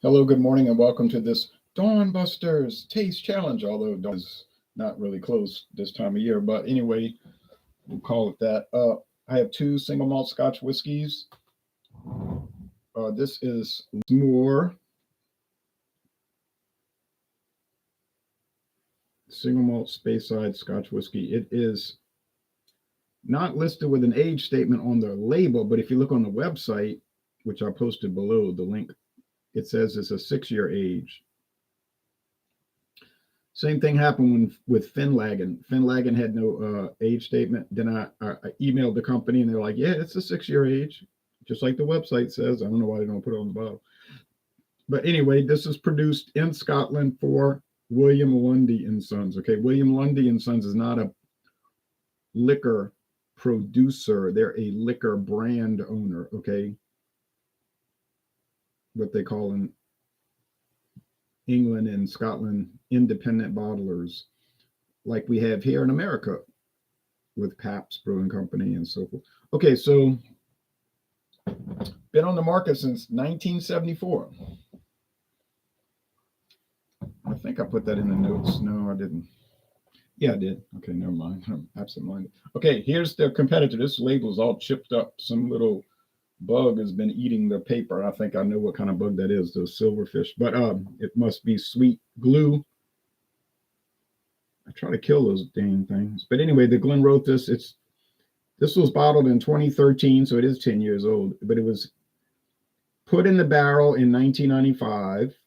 Hello, good morning, and welcome to this Dawn Busters Taste Challenge. Although dawn is not really close this time of year, but anyway, we'll call it that. I have two single malt Scotch whiskies. This is Lismore single malt Speyside Scotch whiskey. It is not listed with an age statement on the label, but if you look on the website, which I posted below the link, it says it's a 6-year age. Same thing happened with Finlagen. Finlagen had no age statement. Then I emailed the company and they're like, yeah, it's a 6-year age, just like the website says. I don't know why they don't put it on the bottle. But anyway, this is produced in Scotland for William Lundie and Sons. Okay, William Lundie and Sons is not a liquor producer. They're a liquor brand owner. Okay, what they call in England and Scotland independent bottlers, like we have here in America with Pabst Brewing Company and so forth. Okay, so been on the market since 1974. I think I put that in the notes. No, I didn't. Yeah, I did. Okay, never mind. I'm absent-minded. Okay, here's the competitor. This label is all chipped up. Some little bug has been eating the paper. I think I know what kind of bug that is, those silverfish. But it must be sweet glue. I try to kill those dang things. But anyway, the Glenrothes, this was bottled in 2013, so it is 10 years old. But it was put in the barrel in 1995,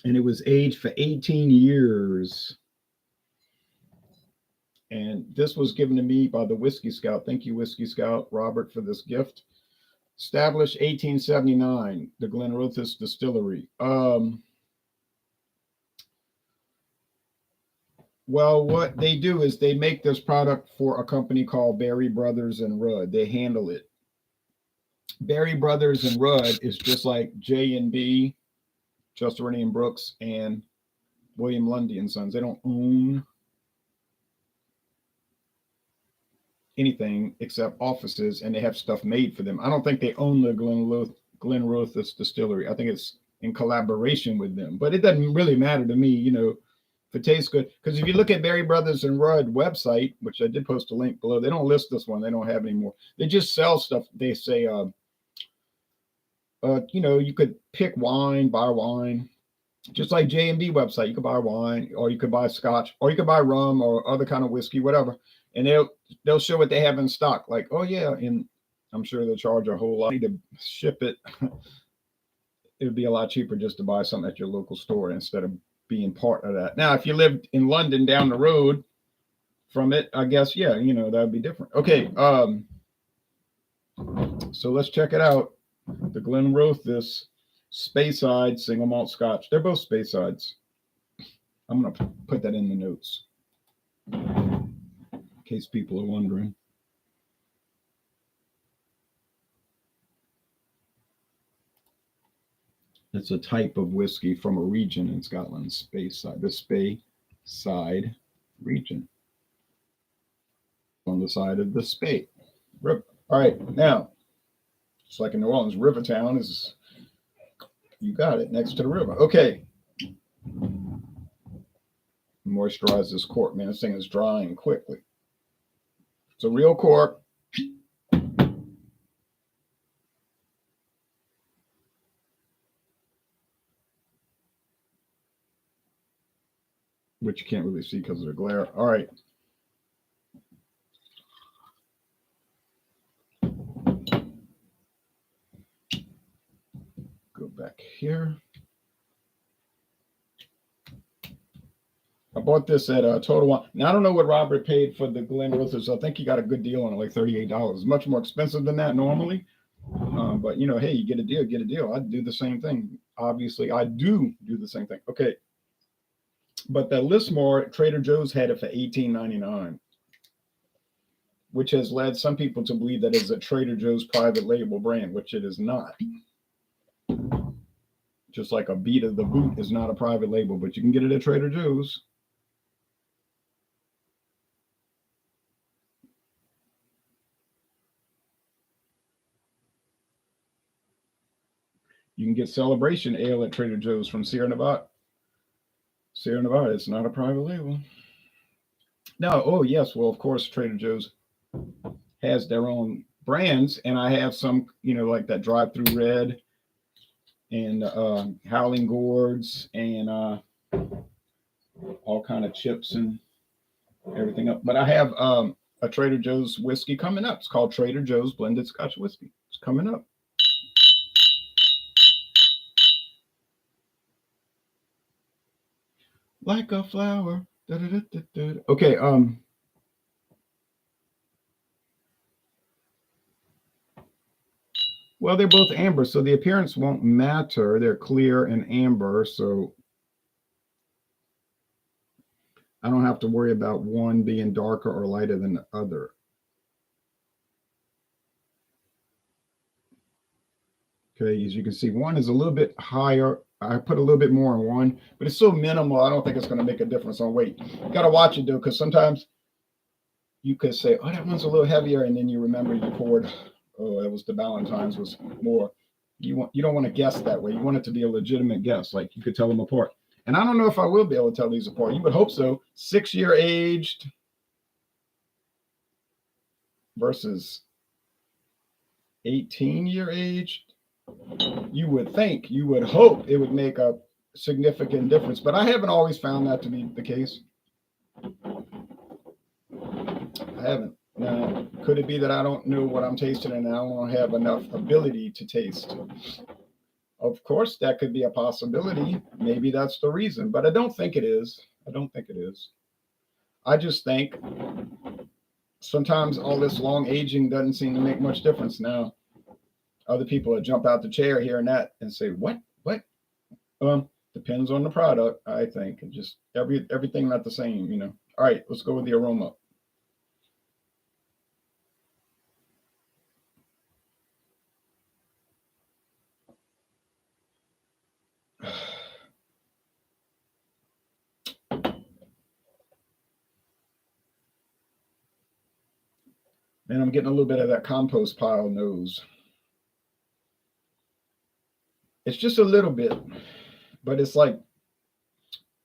and it was aged for 18 years. And this was given to me by the Whiskey Scout. Thank you, Whiskey Scout, Robert, for this gift. Established 1879, the Glenrothes Distillery. Well, what they do is they make this product for a company called Berry Brothers and Rudd. They handle it. Berry Brothers and Rudd is just like J&B, Chester Rennie and Brooks, and William Lundie and Sons. They don't own anything except offices, and they have stuff made for them. I don't think they own the Glenrothes Distillery. I think it's in collaboration with them, but it doesn't really matter to me, if it tastes good. Because if you look at Berry Brothers and Rudd website, which I did post a link below, they don't list this one. They don't have anymore. They just sell stuff. They say, you could pick wine, buy wine, just like J&B website. You could buy wine, or you could buy Scotch, or you could buy rum or other kind of whiskey, whatever. And they'll show what they have in stock. Like, oh yeah, and I'm sure they'll charge a whole lot to ship it. It would be a lot cheaper just to buy something at your local store instead of being part of that. Now, if you lived in London down the road from it, I guess, yeah, that would be different. Okay, so let's check it out. The Glenrothes Speyside single malt Scotch. They're both Speysides. I'm going to put that in the notes in case people are wondering. It's a type of whiskey from a region in Scotland, Speyside, the Speyside region, on the side of the Spey River. All right, now, just like in New Orleans, Rivertown is, you got it, next to the river. Okay. Moisturize this cork, man. This thing is drying quickly. It's a real cork. Which you can't really see because of the glare. All right. Go back here. I bought this at Total Wine. Now, I don't know what Robert paid for the Glenrothes. I think he got a good deal on it, like $38. Much more expensive than that normally. But, hey, you get a deal, get a deal. I'd do the same thing. Obviously, I do the same thing. Okay. But the Lismore, Trader Joe's had it for $18.99, which has led some people to believe that it's a Trader Joe's private label brand, which it is not. Just like a Beat of the Boot is not a private label, but you can get it at Trader Joe's. You can get Celebration Ale at Trader Joe's from Sierra Nevada. Sierra Nevada, it's not a private label. No, oh yes, well of course Trader Joe's has their own brands, and I have some, like that Drive Through Red and Howling Gourds and all kind of chips and everything up. But I have a Trader Joe's whiskey coming up. It's called Trader Joe's Blended Scotch Whiskey. It's coming up. Like a flower. Da-da-da-da-da. Okay, well, they're both amber, so the appearance won't matter. They're clear and amber, so I don't have to worry about one being darker or lighter than the other. Okay, as you can see, one is a little bit higher. I put a little bit more in one, but it's so minimal, I don't think it's going to make a difference on weight. You got to watch it, though, because sometimes you could say, oh, that one's a little heavier, and then you remember you poured, oh, it was the Valentine's was more. You don't want to guess that way. You want it to be a legitimate guess, like you could tell them apart. And I don't know if I will be able to tell these apart. You would hope so. 6-year aged versus 18-year aged. You would think, you would hope it would make a significant difference, but I haven't always found that to be the case. I haven't. Now, could it be that I don't know what I'm tasting and I don't have enough ability to taste? Of course, that could be a possibility. Maybe that's the reason, but I don't think it is. I don't think it is. I just think sometimes all this long aging doesn't seem to make much difference now. Other people will jump out the chair here and that and say, what? Depends on the product, I think. And just everything not the same, All right, let's go with the aroma. And I'm getting a little bit of that compost pile nose. It's just a little bit, but it's like,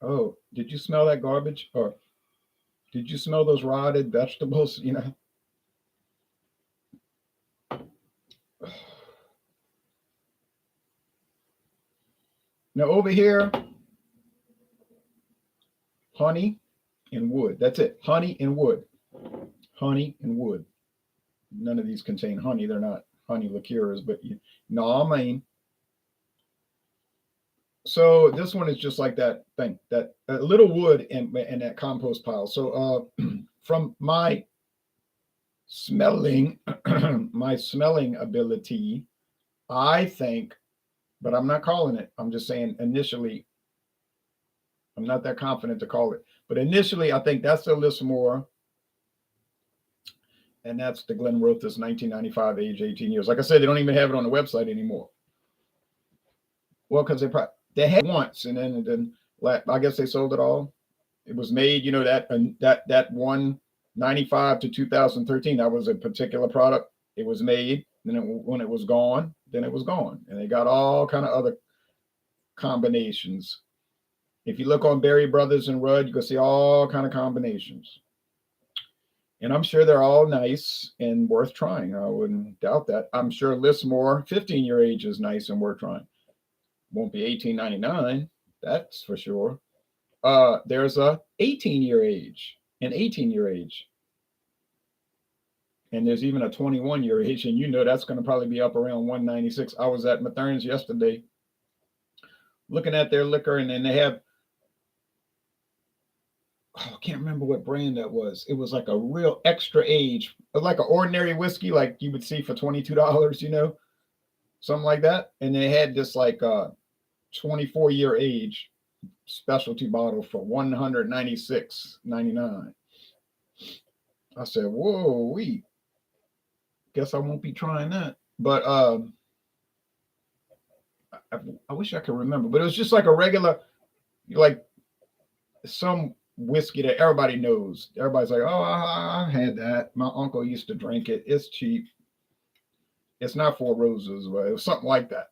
oh, did you smell that garbage? Or did you smell those rotted vegetables? Now over here, honey and wood. That's it. Honey and wood. Honey and wood. None of these contain honey. They're not honey liqueurs, but I mean. So this one is just like that thing, that little wood in that compost pile. So from my smelling, my smelling ability, I think, but I'm not calling it. I'm just saying initially, I'm not that confident to call it. But initially, I think that's the Lismore, and that's the Glenrothes 1995, age 18 years. Like I said, they don't even have it on the website anymore. Well, because they had it once, and then I guess they sold it all. It was made, that 195 to 2013. That was a particular product. It was made. Then when it was gone, then it was gone, and they got all kind of other combinations. If you look on Berry Brothers and Rudd, you can see all kind of combinations. And I'm sure they're all nice and worth trying. I wouldn't doubt that. I'm sure Lismore 15-year age is nice and worth trying. Won't be $18.99. That's for sure. There's a 18-year age, an 18-year age. And there's even a 21-year age, and that's going to probably be up around 196. I was at Mathern's yesterday looking at their liquor, and then they have, I can't remember what brand that was. It was like a real extra age, like an ordinary whiskey, like you would see for $22, something like that. And they had this like 24-year age specialty bottle for $196.99. I said, whoa, guess I won't be trying that. But I wish I could remember, but it was just like a regular, like some whiskey that everybody knows. Everybody's like, oh, I had that. My uncle used to drink it. It's cheap. It's not Four Roses, but it was something like that,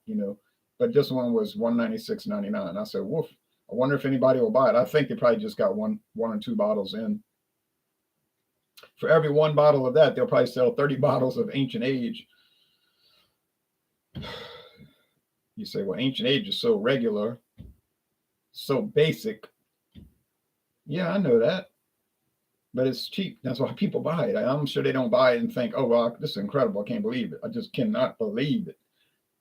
but this one was $196.99. I said, woof. I wonder if anybody will buy it. I think they probably just got one or two bottles in. For every one bottle of that, they'll probably sell 30 bottles of ancient age. You say, well, ancient age is so regular, so basic. Yeah, I know that. But it's cheap. That's why people buy it. I'm sure they don't buy it and think, oh, well, this is incredible. I can't believe it. I just cannot believe it.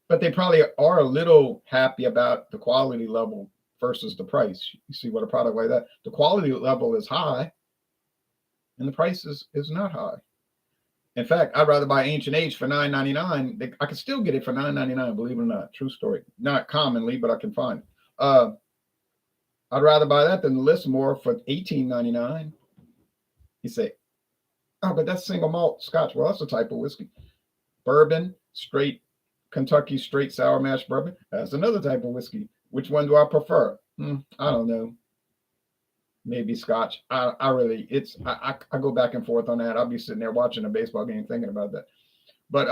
But they probably are a little happy about the quality level versus the price. You see what a product like that, the quality level is high and the price is not high. In fact, I'd rather buy Ancient Age for $9.99. I can still get it for $9.99, believe it or not. True story. Not commonly, but I can find it. I'd rather buy that than Lismore for $18.99. You say, oh, but that's single malt Scotch. Well, that's a type of whiskey. Bourbon, straight Kentucky straight sour mash bourbon. That's another type of whiskey. Which one do I prefer? I don't know. Maybe Scotch. I go back and forth on that. I'll be sitting there watching a baseball game thinking about that. But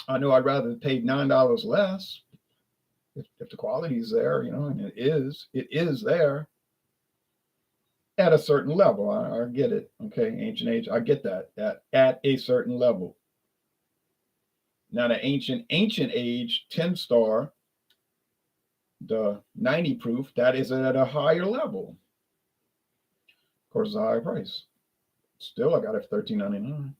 I know I'd rather pay $9 less if the quality is there, and it is there at a certain level. I get it. Okay, Ancient Age, I get that at a certain level. Now the ancient age 10-star, the 90 proof, that is at a higher level. Of course, it's a higher price. Still, I got it for $13.99.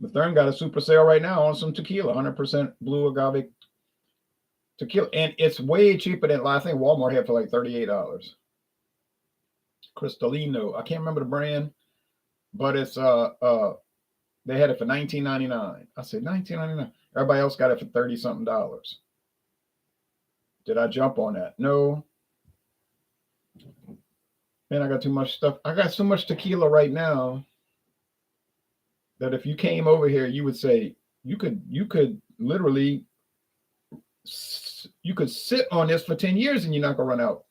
Mathern got a super sale right now on some tequila, 100% blue agave tequila, and it's way cheaper than I think Walmart had for like $38. Cristalino, I can't remember the brand, but it's they had it for $19.99. I said $19.99. Everybody else got it for $30-something. Did I jump on that? No. Man, I got too much stuff. I got so much tequila right now that if you came over here, you would say you could literally you could sit on this for 10 years and you're not gonna run out.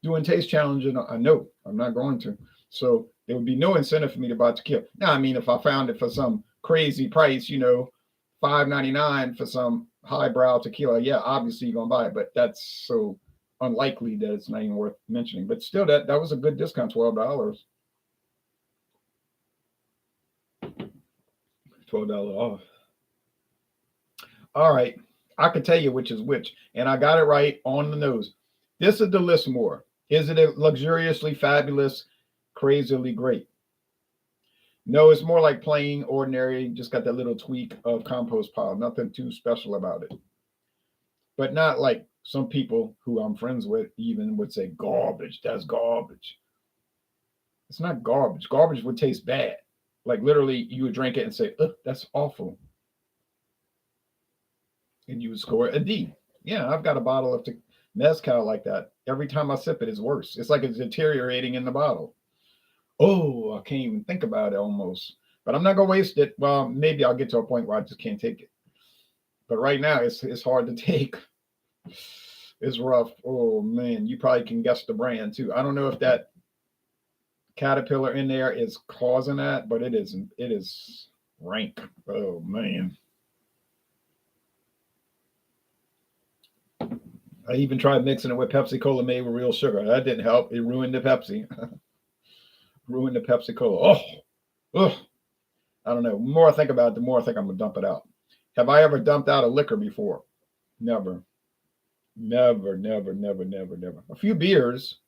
Doing taste challenging, I know I'm not going to. So there would be no incentive for me to buy tequila. Now, I mean, if I found it for some crazy price, $5.99 for some highbrow tequila, yeah, obviously you're gonna buy it, but that's so unlikely that it's not even worth mentioning. But still, that was a good discount, $12. $12 off. All right, I can tell you which is which, and I got it right on the nose. This is the Lismore. Is it a luxuriously fabulous, crazily great? No, it's more like plain, ordinary, just got that little tweak of compost pile. Nothing too special about it. But not like some people who I'm friends with even would say, garbage, that's garbage. It's not garbage. Garbage would taste bad. Like literally, you would drink it and say, ugh, that's awful. And you would score a D. Yeah, I've got a bottle of mezcal like that. Every time I sip it, it's worse. It's like it's deteriorating in the bottle. Oh, I can't even think about it almost. But I'm not going to waste it. Well, maybe I'll get to a point where I just can't take it. But right now, it's hard to take. It's rough. Oh, man. You probably can guess the brand, too. I don't know if that caterpillar in there is causing that, but it isn't. It is rank. Oh, man. I even tried mixing it with Pepsi Cola made with real sugar. That didn't help. It ruined the Pepsi. Ruined the Pepsi Cola. Oh, I don't know. The more I think about it, the more I think I'm going to dump it out. Have I ever dumped out a liquor before? Never. Never. A few beers.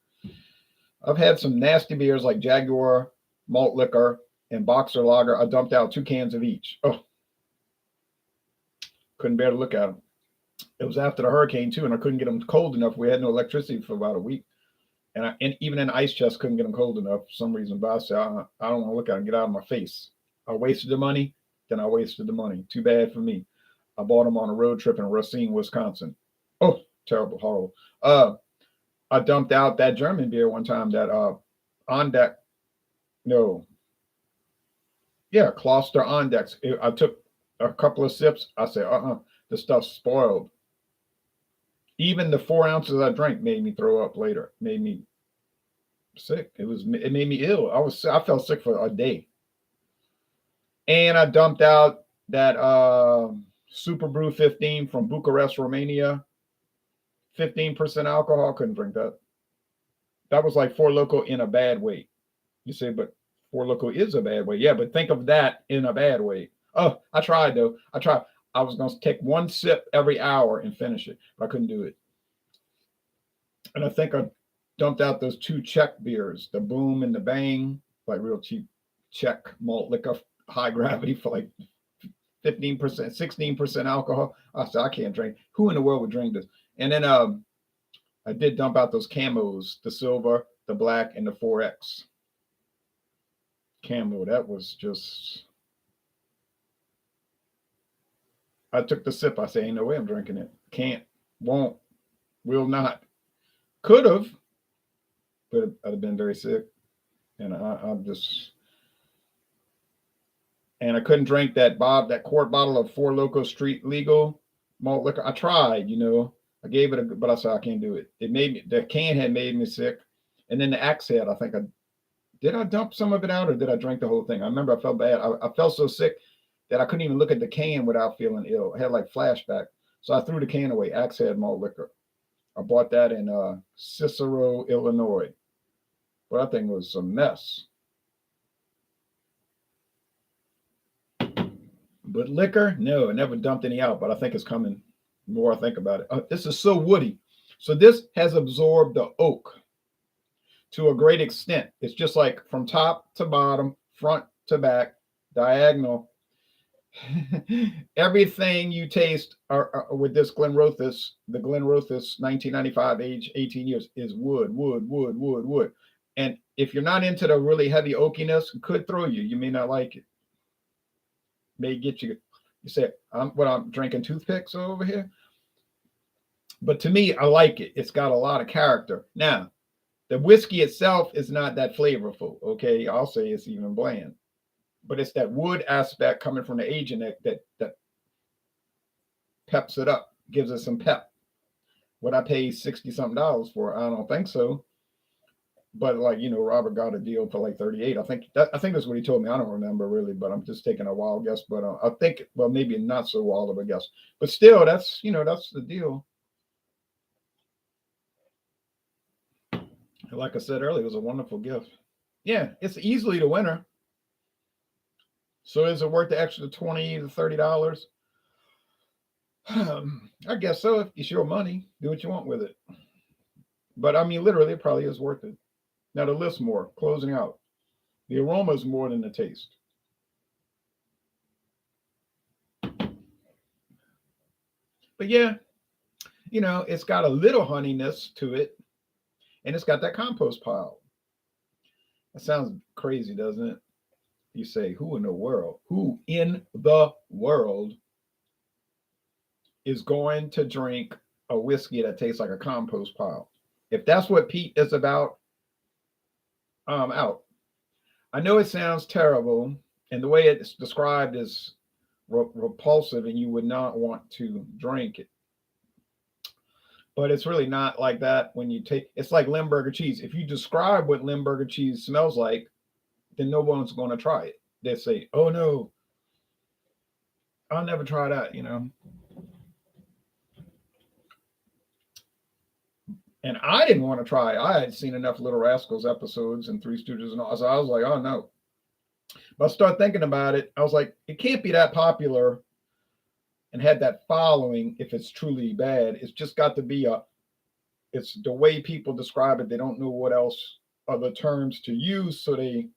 I've had some nasty beers like Jaguar, malt liquor, and Boxer Lager. I dumped out 2 cans of each. Oh, couldn't bear to look at them. It was after the hurricane too, and I couldn't get them cold enough. We had no electricity for about a week, and even in the ice chest couldn't get them cold enough for some reason. But I said, I don't want to look at them. Get out of my face. I wasted the money. Then I wasted the money. Too bad for me. I bought them on a road trip in Racine, Wisconsin. Oh, terrible, horrible. I dumped out that German beer one time. That Ondeck. No. Yeah, Kloster Ondeck. I took a couple of sips. I said, the stuff's spoiled. Even the 4 ounces I drank made me throw up later. Made me sick. It made me ill. I felt sick for a day. And I dumped out that Super Brew 15 from Bucharest, Romania. 15% alcohol. Couldn't drink that. That was like Four Loco in a bad way. You say, but Four Loco is a bad way. Yeah, but think of that in a bad way. Oh, I tried though. I tried. I was going to take one sip every hour and finish it, but I couldn't do it. And I think I dumped out those two Czech beers, the Boom and the Bang, like real cheap Czech malt liquor, high gravity for like 15%, 16% alcohol. I said, I can't drink. Who in the world would drink this? And then I did dump out those camos, the silver, the black, and the 4X camo. That was just, I took the sip. I say, ain't no way I'm drinking it. Can't, won't, will not. Could have, but I'd have been very sick. And I'm just, and I couldn't drink that quart bottle of Four Loco Street Legal malt liquor. I tried, I gave it but I said I can't do it. It made me, the can had made me sick, and then the axe head. I think I dump some of it out or did I drink the whole thing? I remember I felt bad. I felt so sick that I couldn't even look at the can without feeling ill. I had like flashback, so I threw the can away. Axe head malt liquor. I bought that in Cicero, Illinois, but that thing was a mess. But liquor, no, I never dumped any out, but I think it's coming. The more I think about it, this is so woody. So this has absorbed the oak to a great extent. It's just like from top to bottom, front to back, diagonal. Everything you taste with this Glenrothes, the Glenrothes 1995, age 18 years, is wood, wood, wood, wood, wood. And if you're not into the really heavy oakiness, it could throw you. You may not like it. May get you. You say, I'm drinking toothpicks over here. But to me, I like it. It's got a lot of character. Now, the whiskey itself is not that flavorful. Okay, I'll say it's even bland. But it's that wood aspect coming from the aging that peps it up, gives it some pep. Would I pay 60 something dollars for? I don't think so. But like Robert got a deal for like 38. I think that's what he told me. I don't remember really, but I'm just taking a wild guess. But I think maybe not so wild of a guess. But still, that's that's the deal. Like I said earlier, it was a wonderful gift. Yeah, it's easily the winner. So is it worth the extra $20 to $30? I guess so. If it's your money, do what you want with it. But I mean, literally, it probably is worth it. Now the Lismore, closing out. The aroma is more than the taste. But yeah, it's got a little honeyness to it, and it's got that compost pile. That sounds crazy, doesn't it? You say, who in the world? Who in the world is going to drink a whiskey that tastes like a compost pile? If that's what Pete is about, I'm out. I know it sounds terrible, and the way it's described is repulsive, and you would not want to drink it. But it's really not like that when you take. It's like Limburger cheese. If you describe what Limburger cheese smells like, then no one's going to try it. They say, "Oh no, I'll never try that," And I didn't want to try. I had seen enough Little Rascals episodes and Three Stooges and all, so I was like, "Oh no." But I started thinking about it. I was like, it can't be that popular and had that following if it's truly bad. It's just got to be it's the way people describe it. They don't know what else other terms to use, so they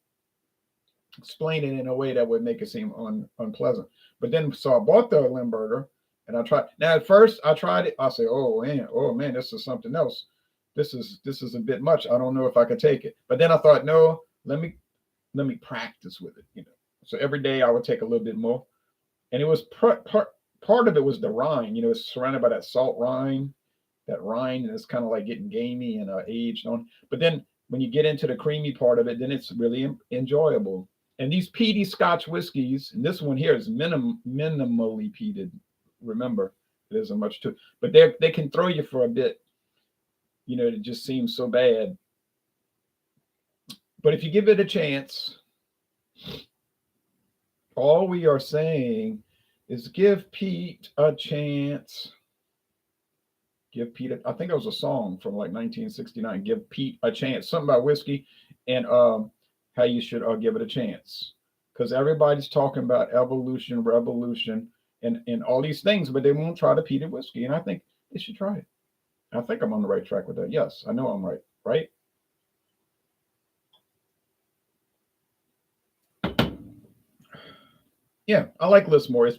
explain it in a way that would make it seem unpleasant. But then, so I bought the Limburger and I tried. Now, at first, I tried it. I say, oh man, this is something else. This is a bit much. I don't know if I could take it. But then I thought, no, let me practice with it. So every day I would take a little bit more, and it was part of it was the rind. It's surrounded by that salt rind, and it's kind of like getting gamey and aged on. But then when you get into the creamy part of it, then it's really enjoyable. And these peaty Scotch whiskeys, and this one here is minimally peated. Remember, there isn't much to it, but they can throw you for a bit. It just seems so bad. But if you give it a chance, All we are saying is give Pete a chance. Give Pete, I think it was a song from like 1969. Give Pete a chance. Something about whiskey and how you should give it a chance. Because everybody's talking about evolution, revolution, and all these things, but they won't try the peated whiskey. And I think they should try it. I think I'm on the right track with that. Yes, I know I'm right. Right? Yeah, I like Lismore.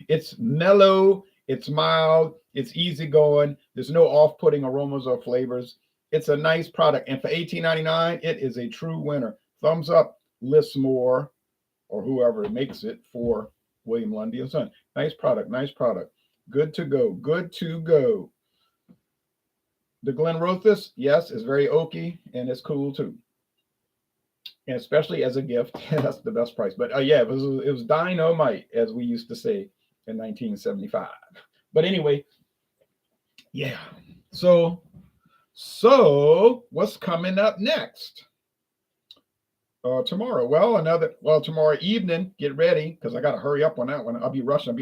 It's mellow, it's mild, it's easygoing. There's no off-putting aromas or flavors. It's a nice product, and for $18.99, it is a true winner. Thumbs up, Lismore, or whoever makes it for William Lundie and Son. Nice product, nice product. Good to go, good to go. The Glenrothes, yes, is very oaky and it's cool too, and especially as a gift, that's the best price. But yeah, it was dynamite, as we used to say in 1975. But anyway, yeah. So what's coming up next? Tomorrow. Well, tomorrow evening, get ready because I got to hurry up on that one. I'll be rushing.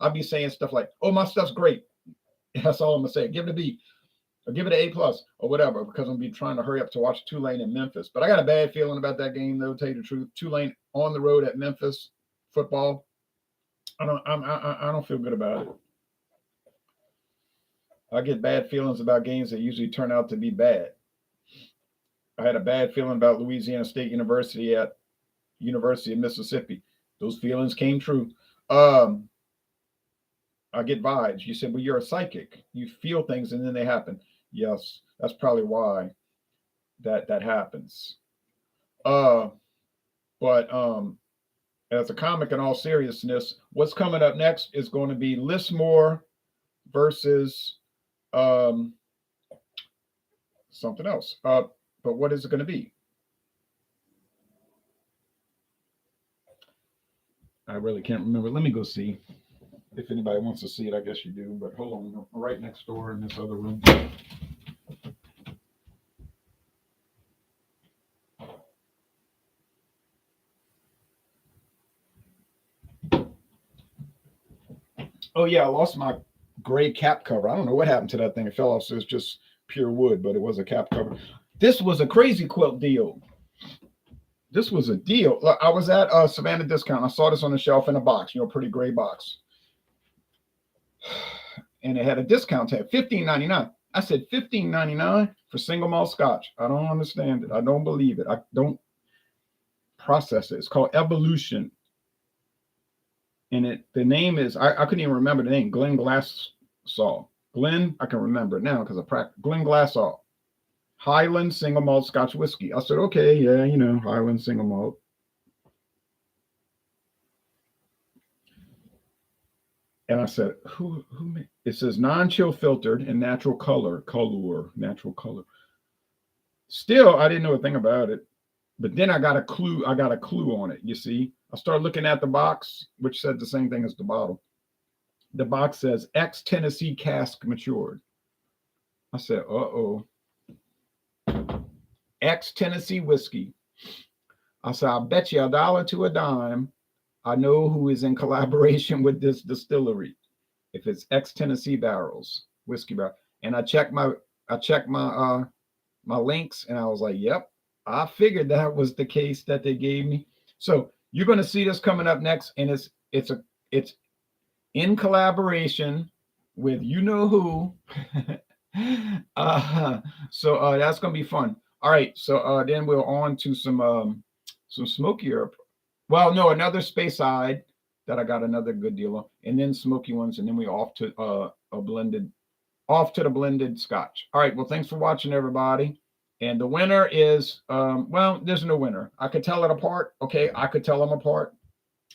I'll be saying stuff like, "Oh, my stuff's great." That's all I'm gonna say. Give it a B, or give it an A plus, or whatever, because I'm be trying to hurry up to watch Tulane in Memphis. But I got a bad feeling about that game, though. To tell you the truth, Tulane on the road at Memphis football. I don't feel good about it. I get bad feelings about games that usually turn out to be bad. I had a bad feeling about Louisiana State University at University of Mississippi. Those feelings came true. Um, I get vibes. You said, well, you're a psychic. You feel things and then they happen. Yes, that's probably why that happens. Uh, but as a comic, in all seriousness, what's coming up next is going to be Lismore versus um, something else. But what is it going to be? I really can't remember. Let me go see. If anybody wants to see it, I guess you do. But hold on, I'm right next door in this other room. Oh yeah, I lost my gray cap cover. I don't know what happened to that thing. It fell off, so it's just pure wood, but it was a cap cover. This was a crazy quilt deal. This was a deal. Look, I was at Savannah Discount. I saw this on the shelf in a box, pretty gray box, and it had a discount tag, $15.99. I said $15.99 for single malt Scotch. I don't understand it. I don't believe it. I don't process it. It's called Evolution, and the name is I couldn't even remember the name. Glen Glassall. Glen, I can remember it now because I practiced. Glen Glassall. Highland single malt Scotch whiskey. I said, okay, yeah, Highland single malt. And I said, who made it? Says non-chill filtered and natural natural color. Still, I didn't know a thing about it. But then I got a clue on it. You see, I started looking at the box, which said the same thing as the bottle. The box says ex Tennessee cask matured. I said, uh-oh. Ex Tennessee whiskey. I said, I'll bet you $1 to a dime I know who is in collaboration with this distillery. If it's ex Tennessee barrels, whiskey barrel. And I checked my my links and I was like, yep, I figured that was the case that they gave me. So you're going to see this coming up next, and it's in collaboration with you know who. So that's going to be fun. All right, so then we're on to some smokier. Well, no, another Speyside that I got another good deal on, and then smoky ones, and then we off to the blended Scotch. All right, well, thanks for watching, everybody. And the winner is, well, there's no winner. I could tell it apart. Okay, I could tell them apart.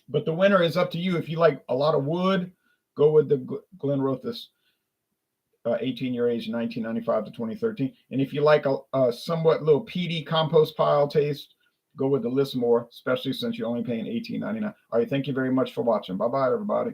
But the winner is up to you. If you like a lot of wood, go with the Glenrothes 18-year age, 1995 to 2013. And if you like a somewhat little peaty compost pile taste, go with the Lismore, especially since you're only paying $18.99. All right, thank you very much for watching. Bye-bye, everybody.